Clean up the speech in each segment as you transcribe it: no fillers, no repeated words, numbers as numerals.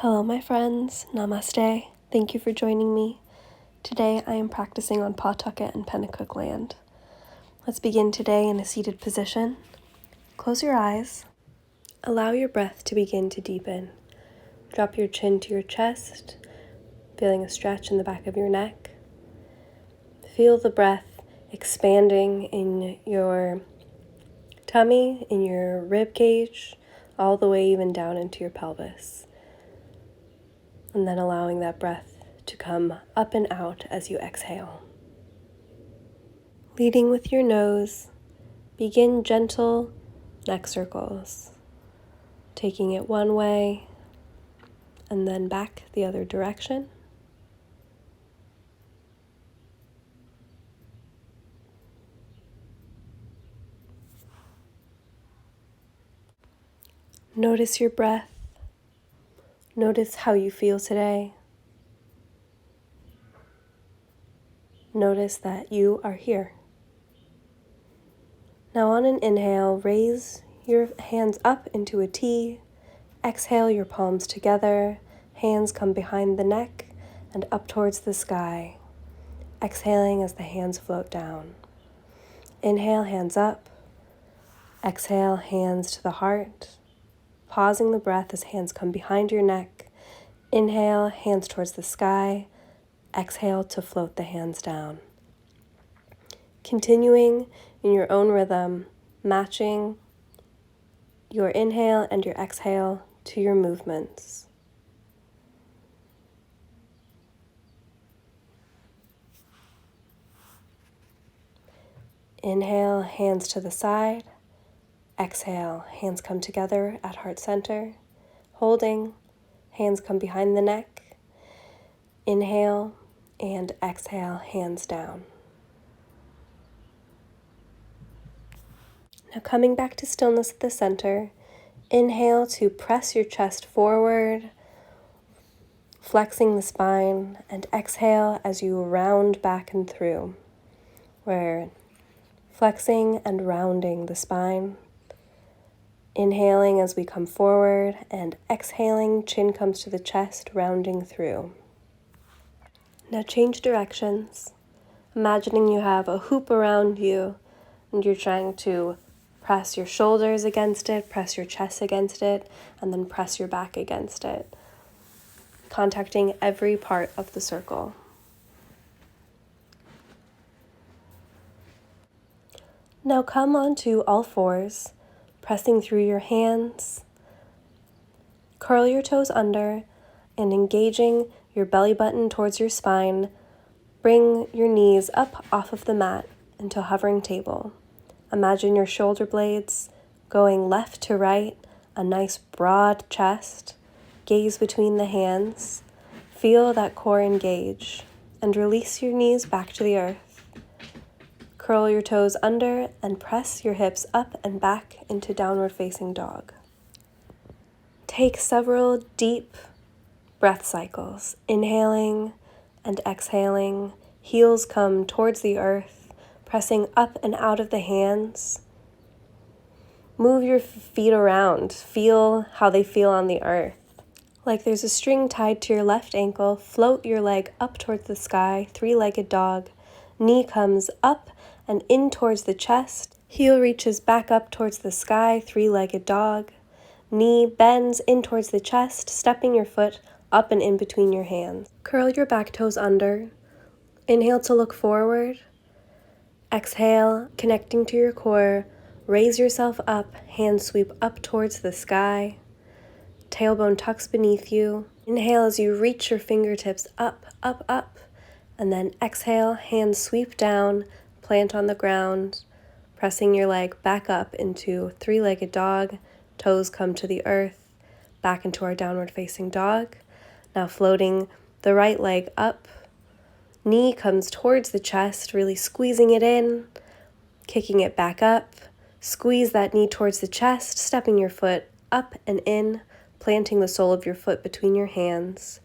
Hello, my friends. Namaste. Thank you for joining me. Today I am practicing on Pawtucket and Pennacook land. Let's begin today in a seated position. Close your eyes. Allow your breath to begin to deepen. Drop your chin to your chest, feeling a stretch in the back of your neck. Feel the breath expanding in your tummy, in your rib cage, all the way even down into your pelvis. And then allowing that breath to come up and out as you exhale. Leading with your nose, begin gentle neck circles, taking it one way and then back the other direction. Notice your breath. Notice how you feel today. Notice that you are here. Now on an inhale, raise your hands up into a T. Exhale your palms together. Hands come behind the neck and up towards the sky. Exhaling as the hands float down. Inhale, hands up. Exhale, hands to the heart. Pausing the breath as hands come behind your neck. Inhale, hands towards the sky. Exhale to float the hands down. Continuing in your own rhythm, matching your inhale and your exhale to your movements. Inhale, hands to the side. Exhale, hands come together at heart center. Holding, hands come behind the neck. Inhale and exhale, hands down. Now coming back to stillness at the center, inhale to press your chest forward, flexing the spine, and exhale as you round back and through. We're flexing and rounding the spine. Inhaling as we come forward and exhaling, chin comes to the chest, rounding through. Now change directions, imagining you have a hoop around you and you're trying to press your shoulders against it, press your chest against it, and then press your back against it, contacting every part of the circle. Now come onto all fours, pressing through your hands. Curl your toes under and engaging your belly button towards your spine. Bring your knees up off of the mat into hovering table. Imagine your shoulder blades going left to right, a nice broad chest. Gaze between the hands. Feel that core engage and release your knees back to the earth. Curl your toes under and press your hips up and back into downward facing dog. Take several deep breath cycles, inhaling and exhaling. Heels come towards the earth, pressing up and out of the hands. Move your feet around. Feel how they feel on the earth. Like there's a string tied to your left ankle, float your leg up towards the sky, three-legged dog. Knee comes up and in towards the chest. Heel reaches back up towards the sky, three-legged dog. Knee bends in towards the chest, stepping your foot up and in between your hands. Curl your back toes under. Inhale to look forward. Exhale, connecting to your core. Raise yourself up, hands sweep up towards the sky. Tailbone tucks beneath you. Inhale as you reach your fingertips up, up, up. And then exhale, hands sweep down, plant on the ground, pressing your leg back up into three-legged dog. Toes come to the earth, back into our downward facing dog. Now floating the right leg up. Knee comes towards the chest, really squeezing it in, kicking it back up. Squeeze that knee towards the chest, stepping your foot up and in, planting the sole of your foot between your hands.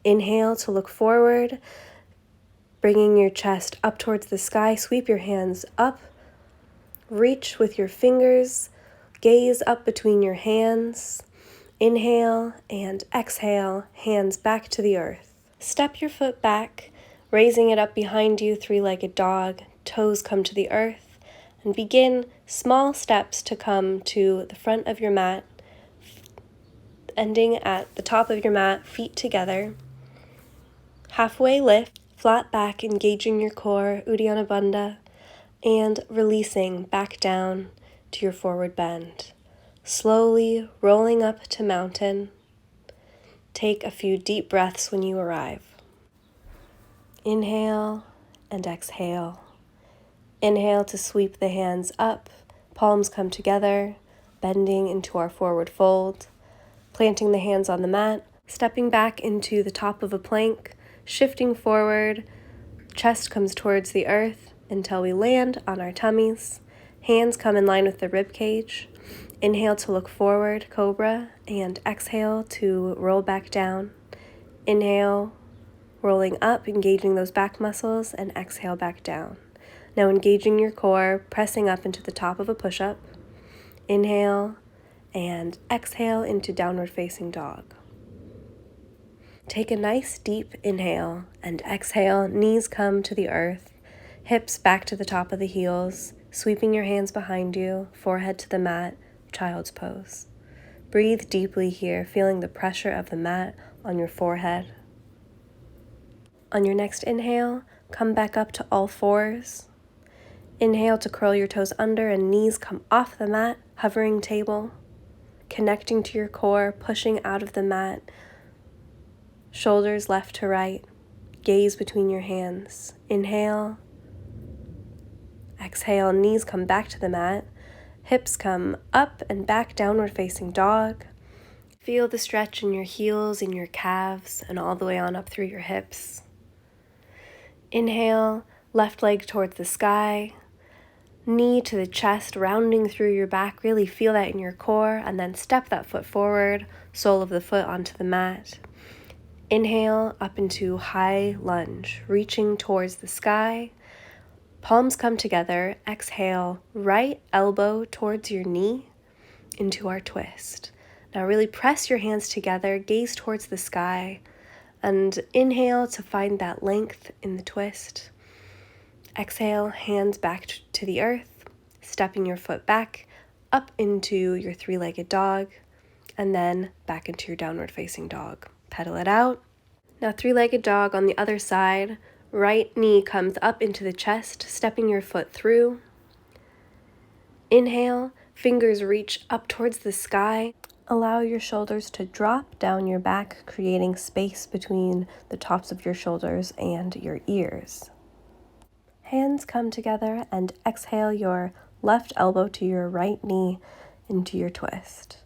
Inhale to look forward, bringing your chest up towards the sky. Sweep your hands up, reach with your fingers, gaze up between your hands. Inhale and exhale, hands back to the earth. Step your foot back, raising it up behind you, three-legged dog. Toes come to the earth, and begin small steps to come to the front of your mat, ending at the top of your mat, feet together. Halfway lift, flat back, engaging your core, Uddiyana Bandha, and releasing back down to your forward bend. Slowly rolling up to mountain. Take a few deep breaths when you arrive. Inhale and exhale. Inhale to sweep the hands up, palms come together, bending into our forward fold, planting the hands on the mat, stepping back into the top of a plank, shifting forward, chest comes towards the earth until we land on our tummies. Hands come in line with the rib cage. Inhale to look forward, cobra, and exhale to roll back down. Inhale, rolling up, engaging those back muscles, and exhale back down. Now engaging your core, pressing up into the top of a push-up. Inhale and exhale into downward facing dog. Take a nice deep inhale and exhale, knees come to the earth, hips back to the top of the heels, sweeping your hands behind you, forehead to the mat, child's pose. Breathe deeply here, feeling the pressure of the mat on your forehead. On your next inhale, come back up to all fours. Inhale to curl your toes under and knees come off the mat, hovering table, connecting to your core, pushing out of the mat, shoulders left to right, gaze between your hands. Inhale, exhale, knees come back to the mat, hips come up and back, downward facing dog. Feel the stretch in your heels, in your calves, and all the way on up through your hips. Inhale, left leg towards the sky, knee to the chest, rounding through your back. Really feel that in your core, and then step that foot forward, sole of the foot onto the mat. Inhale up into high lunge, reaching towards the sky. Palms come together. Exhale, right elbow towards your knee into our twist. Now really press your hands together, gaze towards the sky, and inhale to find that length in the twist. Exhale, hands back to the earth, stepping your foot back up into your three-legged dog, and then back into your downward facing dog. Pedal it out. Now three-legged dog on the other side. Right knee comes up into the chest, stepping your foot through. Inhale, fingers reach up towards the sky. Allow your shoulders to drop down your back, creating space between the tops of your shoulders and your ears. Hands come together and exhale your left elbow to your right knee into your twist.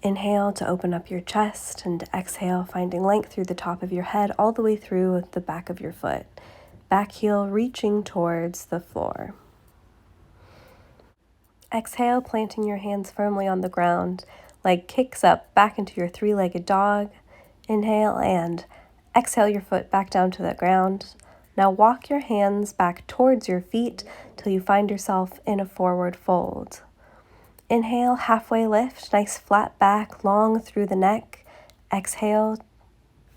Inhale to open up your chest and exhale, finding length through the top of your head all the way through the back of your foot. Back heel reaching towards the floor. Exhale, planting your hands firmly on the ground, leg kicks up back into your three-legged dog. Inhale and exhale your foot back down to the ground. Now walk your hands back towards your feet till you find yourself in a forward fold. Inhale, halfway lift, nice flat back, long through the neck. Exhale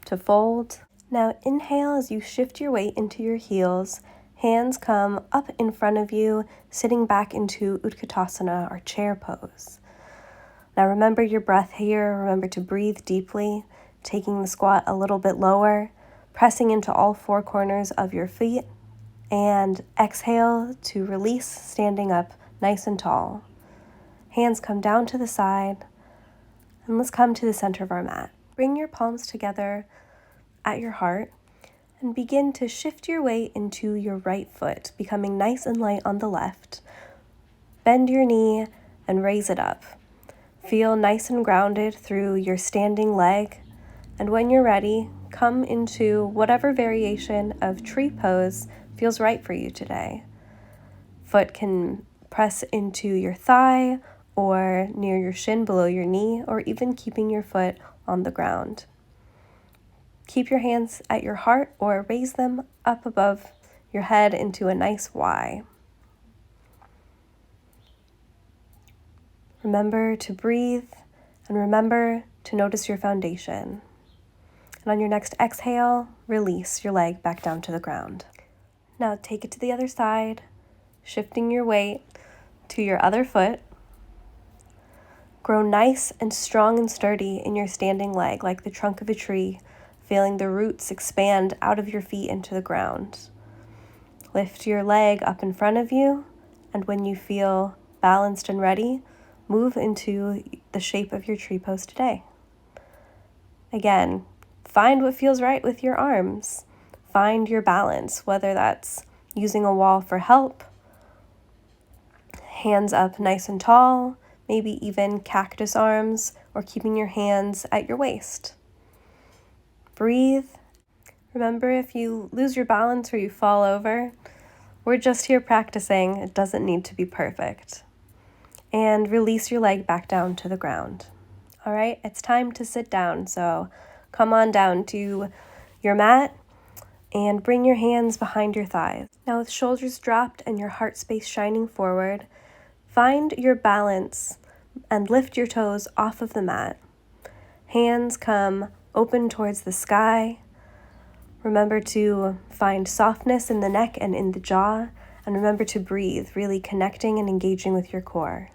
to fold. Now inhale as you shift your weight into your heels. Hands come up in front of you, sitting back into Utkatasana, or chair pose. Now remember your breath here. Remember to breathe deeply, taking the squat a little bit lower, pressing into all four corners of your feet, and exhale to release, standing up nice and tall. Hands come down to the side, and let's come to the center of our mat. Bring your palms together at your heart and begin to shift your weight into your right foot, becoming nice and light on the left. Bend your knee and raise it up. Feel nice and grounded through your standing leg, and when you're ready, come into whatever variation of tree pose feels right for you today. Foot can press into your thigh or near your shin below your knee, or even keeping your foot on the ground. Keep your hands at your heart or raise them up above your head into a nice Y. Remember to breathe And remember to notice your foundation. And on your next exhale, release your leg back down to the ground. Now take it to the other side, shifting your weight to your other foot. Grow nice and strong and sturdy in your standing leg like the trunk of a tree, feeling the roots expand out of your feet into the ground. Lift your leg up in front of you, and when you feel balanced and ready, move into the shape of your tree pose today. Again, find what feels right with your arms. Find your balance, whether that's using a wall for help, hands up nice and tall, maybe even cactus arms, or keeping your hands at your waist. Breathe. Remember, if you lose your balance or you fall over, we're just here practicing. It doesn't need to be perfect. And release your leg back down to the ground. All right, it's time to sit down. So come on down to your mat and bring your hands behind your thighs. Now with shoulders dropped and your heart space shining forward, find your balance and lift your toes off of the mat. Hands come open towards the sky. Remember to find softness in the neck and in the jaw, and remember to breathe, really connecting and engaging with your core.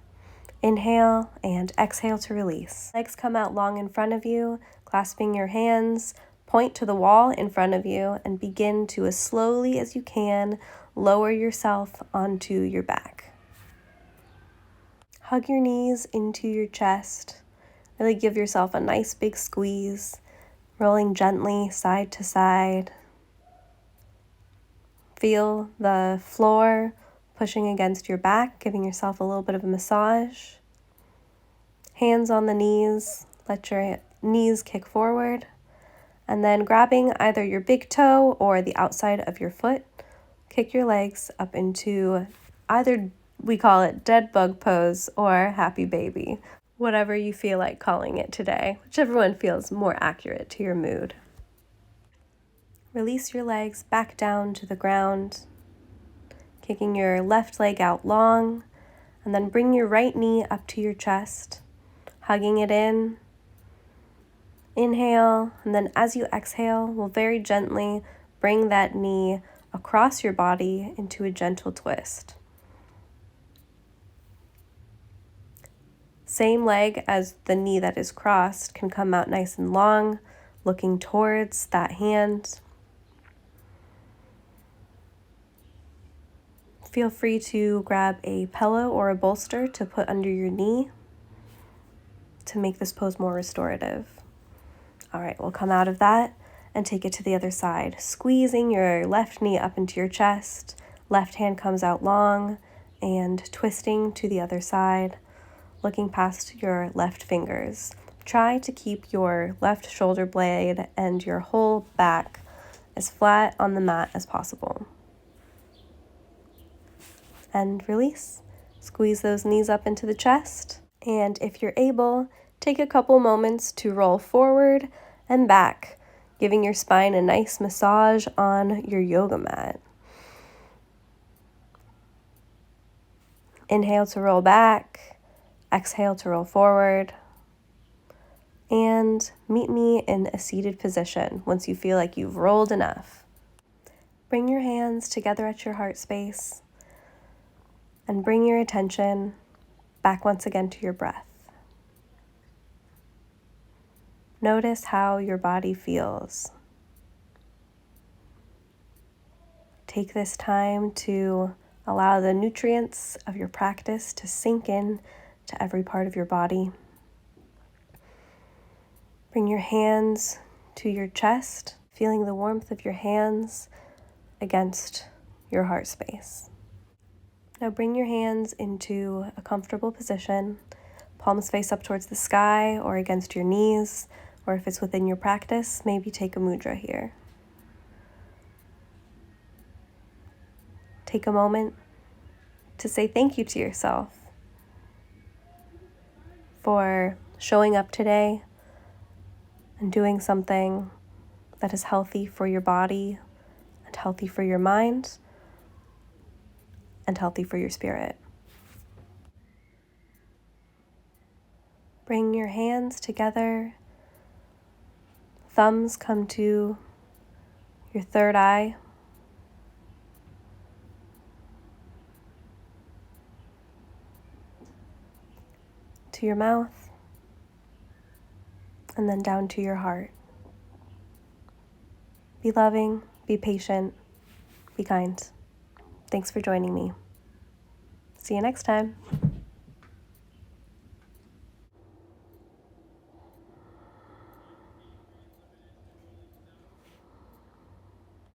Inhale and exhale to release. Legs come out long in front of you, clasping your hands, point to the wall in front of you, and begin to, as slowly as you can, lower yourself onto your back. Hug your knees into your chest. Really give yourself a nice big squeeze, rolling gently side to side. Feel the floor pushing against your back, giving yourself a little bit of a massage. Hands on the knees, let your knees kick forward, and then grabbing either your big toe or the outside of your foot, kick your legs up into either, we call it dead bug pose or happy baby, whatever you feel like calling it today, whichever one feels more accurate to your mood. Release your legs back down to the ground, kicking your left leg out long, and then bring your right knee up to your chest, hugging it in. Inhale, and then as you exhale, we'll very gently bring that knee across your body into a gentle twist. Same leg as the knee that is crossed can come out nice and long, looking towards that hand. Feel free to grab a pillow or a bolster to put under your knee to make this pose more restorative. All right, we'll come out of that and take it to the other side, squeezing your left knee up into your chest, left hand comes out long, and twisting to the other side, looking past your left fingers. Try to keep your left shoulder blade and your whole back as flat on the mat as possible. And release. Squeeze those knees up into the chest. And if you're able, take a couple moments to roll forward and back, giving your spine a nice massage on your yoga mat. Inhale to roll back, exhale to roll forward, and meet me in a seated position once you feel like you've rolled enough. Bring your hands together at your heart space and bring your attention back once again to your breath. Notice how your body feels. Take this time to allow the nutrients of your practice to sink in to every part of your body. Bring your hands to your chest, feeling the warmth of your hands against your heart space. Now bring your hands into a comfortable position, palms face up towards the sky or against your knees, or if it's within your practice, maybe take a mudra here. Take a moment to say thank you to yourself for showing up today and doing something that is healthy for your body and healthy for your mind and healthy for your spirit. Bring your hands together. Thumbs come to your third eye. To your mouth, and then down to your heart. Be loving, be patient, be kind. Thanks for joining me. See you next time.